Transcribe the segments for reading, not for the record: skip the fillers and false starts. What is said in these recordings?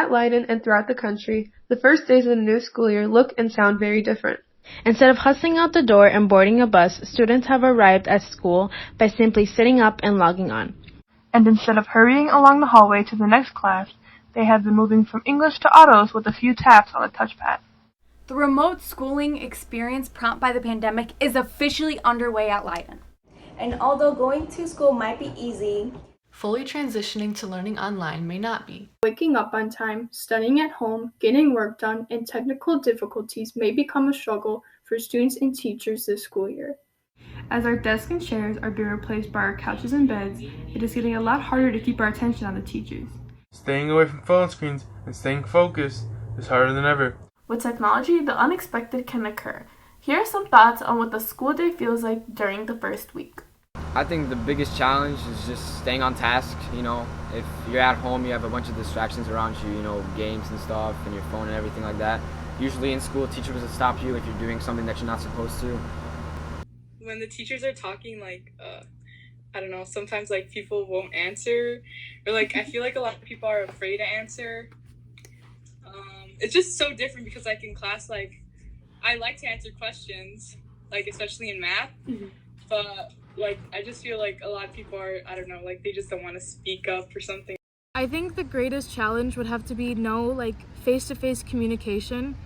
At Leiden and throughout the country, the first days of the new school year look and sound very different. Instead of hustling out the door and boarding a bus, students have arrived at school by simply sitting up and logging on. And instead of hurrying along the hallway to the next class, they have been moving from English to autos with a few taps on the touchpad. The remote schooling experience prompted by the pandemic is officially underway at Leiden. And although going to school might be easy, fully transitioning to learning online may not be. Waking up on time, studying at home, getting work done, and technical difficulties may become a struggle for students and teachers this school year. As our desks and chairs are being replaced by our couches and beds, it is getting a lot harder to keep our attention on the teachers. Staying away from phone screens and staying focused is harder than ever. With technology, the unexpected can occur. Here are some thoughts on what the school day feels like during the first week. I think the biggest challenge is just staying on task. If you're at home, you have a bunch of distractions around you, games and stuff and your phone and everything like that. Usually in school, teachers will stop you if you're doing something that you're not supposed to. When the teachers are talking, I don't know, sometimes people won't answer, or I feel like a lot of people are afraid to answer. It's just so different because in class, I like to answer questions, especially in math, but I just feel like a lot of people are, I don't know, they just don't want to speak up or something. I think the greatest challenge would have to be face-to-face communication.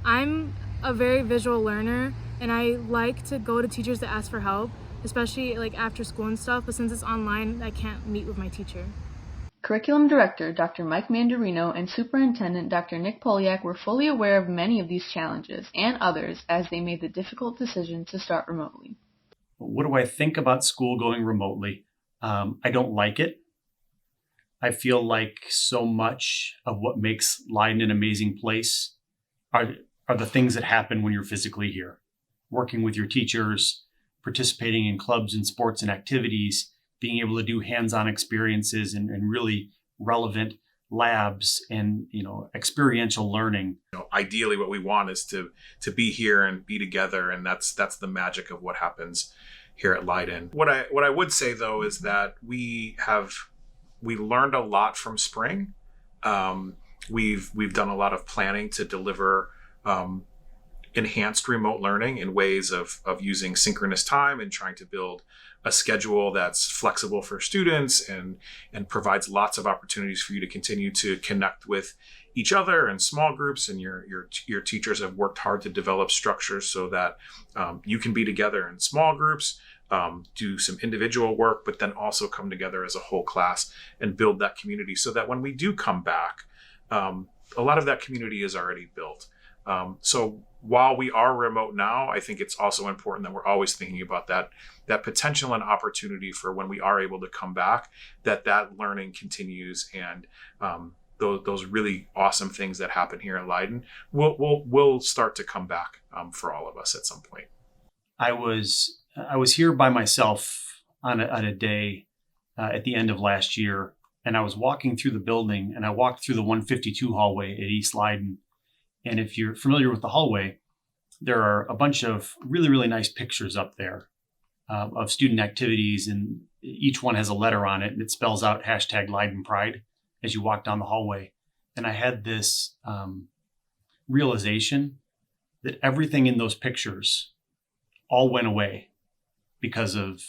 I'm a very visual learner, and I like to go to teachers to ask for help, especially after school and stuff, but since it's online, I can't meet with my teacher. Curriculum Director Dr. Mike Mandarino and Superintendent Dr. Nick Polyak were fully aware of many of these challenges and others as they made the difficult decision to start remotely. What do I think about school going remotely? I don't like it. I feel like so much of what makes Leiden an amazing place are the things that happen when you're physically here. Working with your teachers, participating in clubs and sports and activities, being able to do hands-on experiences and really relevant labs and experiential learning. Ideally what we want is to be here and be together, and that's the magic of what happens here at Leiden. What I would say though is that we learned a lot from spring. We've done a lot of planning to deliver enhanced remote learning in ways of using synchronous time and trying to build a schedule that's flexible for students and provides lots of opportunities for you to continue to connect with each other in small groups, and your teachers have worked hard to develop structures so that you can be together in small groups, do some individual work, but then also come together as a whole class and build that community so that when we do come back, a lot of that community is already built. So while we are remote now, I think it's also important that we're always thinking about that potential and opportunity for when we are able to come back, that learning continues, and those really awesome things that happen here in Leiden will start to come back for all of us at some point. I was here by myself on a day at the end of last year, and I was walking through the building, and I walked through the 152 hallway at East Leiden. And if you're familiar with the hallway, there are a bunch of really, really nice pictures up there of student activities, and each one has a letter on it, and it spells out #LeidenPride as you walk down the hallway. And I had this realization that everything in those pictures all went away because of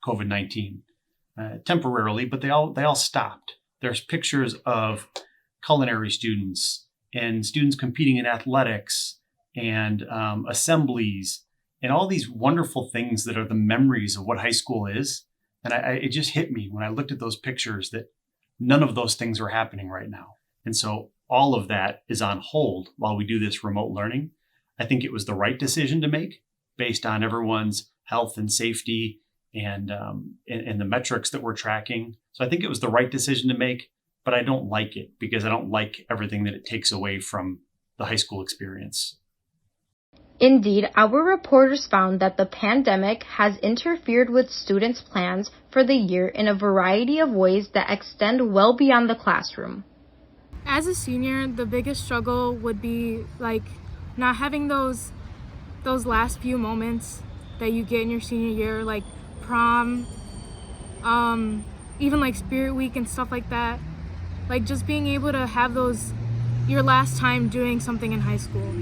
COVID-19 temporarily, but they all stopped. There's pictures of culinary students and students competing in athletics and assemblies and all these wonderful things that are the memories of what high school is. And it just hit me when I looked at those pictures that none of those things are happening right now. And so all of that is on hold while we do this remote learning. I think it was the right decision to make based on everyone's health and safety and the metrics that we're tracking. So I think it was the right decision to make, but I don't like it because I don't like everything that it takes away from the high school experience. Indeed, our reporters found that the pandemic has interfered with students' plans for the year in a variety of ways that extend well beyond the classroom. As a senior, the biggest struggle would be not having those last few moments that you get in your senior year, like prom, even Spirit Week and stuff like that. like just being able to have your last time doing something in high school.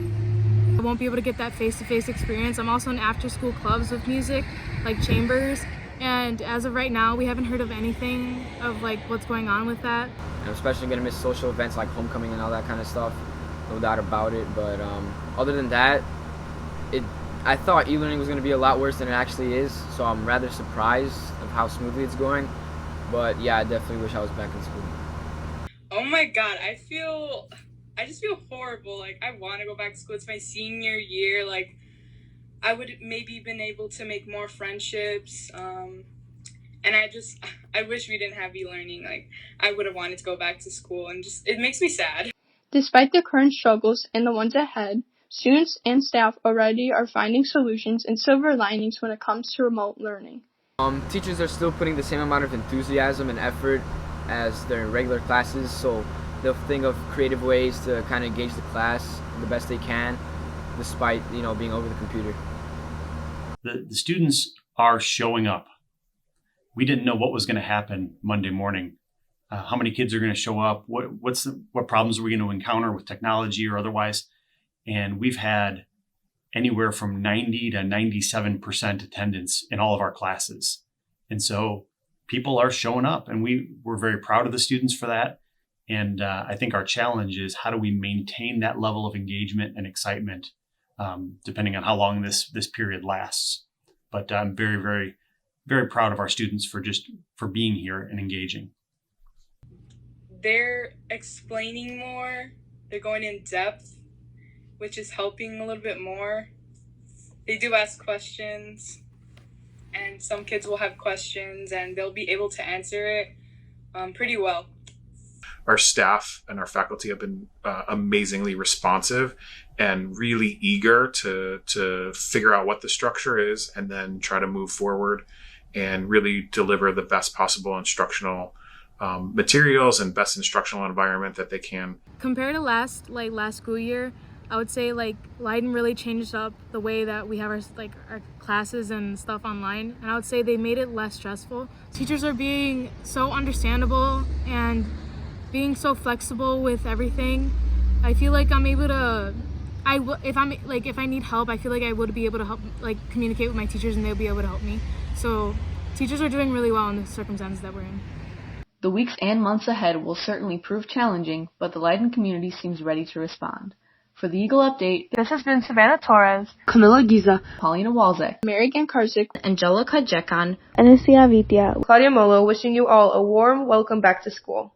I won't be able to get that face-to-face experience. I'm also in after-school clubs with music, like chambers, and as of right now, we haven't heard of anything of like what's going on with that. I'm especially gonna miss social events like homecoming and all that kind of stuff, no doubt about it. But other than that, I thought e-learning was gonna be a lot worse than it actually is, so I'm rather surprised of how smoothly it's going. But yeah, I definitely wish I was back in school. Oh my god, I just feel horrible. Like, I want to go back to school. It's my senior year. Like, I would maybe been able to make more friendships. And I wish we didn't have e-learning. Like, I would have wanted to go back to school, and it makes me sad. Despite the current struggles and the ones ahead, students and staff already are finding solutions and silver linings when it comes to remote learning. Teachers are still putting the same amount of enthusiasm and effort as their regular classes, so they'll think of creative ways to kind of engage the class the best they can, despite being over the computer. The students are showing up. We didn't know what was going to happen Monday morning. How many kids are going to show up? What problems are we going to encounter with technology or otherwise? And we've had anywhere from 90 to 97% attendance in all of our classes. And so people are showing up, and we're very proud of the students for that. And I think our challenge is, how do we maintain that level of engagement and excitement, depending on how long this period lasts. But I'm very, very, very proud of our students for being here and engaging. They're explaining more. They're going in depth, which is helping a little bit more. They do ask questions, and some kids will have questions, and they'll be able to answer it pretty well. Our staff and our faculty have been amazingly responsive and really eager to figure out what the structure is and then try to move forward and really deliver the best possible instructional materials and best instructional environment that they can. Compared to last school year, I would say Leiden really changed up the way that we have our classes and stuff online, and I would say they made it less stressful. Teachers are being so understandable and being so flexible with everything. I feel like I'm able to, if I need help, I feel like I would be able to help, communicate with my teachers, and they'll be able to help me. So teachers are doing really well in the circumstances that we're in. The weeks and months ahead will certainly prove challenging, but the Leiden community seems ready to respond. For the Eagle Update, this has been Savannah Torres, Camilla Giza, Paulina Walzek, Marigan Karzik, Angelica Jekan, Anastasia Vitia, Claudia Molo, wishing you all a warm welcome back to school.